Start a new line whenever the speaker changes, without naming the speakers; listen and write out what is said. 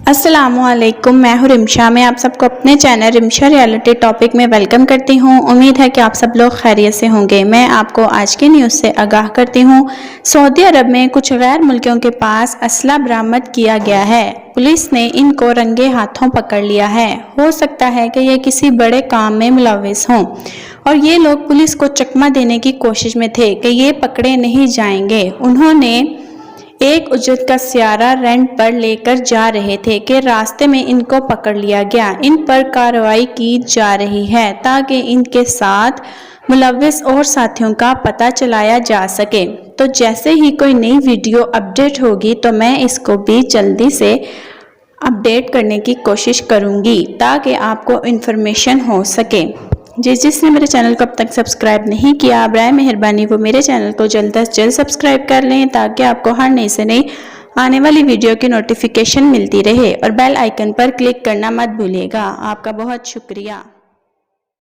अस्सलाम वालेकुम, मैं हूँ रिमशा। मैं आप सबको अपने चैनल रिमशा रियलिटी टॉपिक में वेलकम करती हूँ। उम्मीद है कि आप सब लोग खैरियत से होंगे। मैं आपको आज के न्यूज़ से आगाह करती हूँ। सऊदी अरब में कुछ गैर मुल्कियों के पास असला बरामद किया गया है। पुलिस ने इनको रंगे हाथों पकड़ लिया है। हो सकता है कि ये किसी बड़े काम में मुलव्विस हों और ये लोग पुलिस को चकमा देने की कोशिश में थे कि ये पकड़े नहीं जाएंगे। उन्होंने एक उजरत का सैयारा रेंट पर लेकर जा रहे थे कि रास्ते में इनको पकड़ लिया गया। इन पर कार्रवाई की जा रही है ताकि इनके साथ मुलव्विस और साथियों का पता चलाया जा सके। तो जैसे ही कोई नई वीडियो अपडेट होगी तो मैं इसको भी जल्दी से अपडेट करने की कोशिश करूंगी ताकि आपको इन्फॉर्मेशन हो सके। जिसने मेरे चैनल को अब तक सब्सक्राइब नहीं किया, बराए मेहरबानी वो मेरे चैनल को जल्द से जल्द सब्सक्राइब कर लें ताकि आपको हर नई से नई आने वाली वीडियो की नोटिफिकेशन मिलती रहे और बेल आइकन पर क्लिक करना मत भूलिएगा। आपका बहुत शुक्रिया।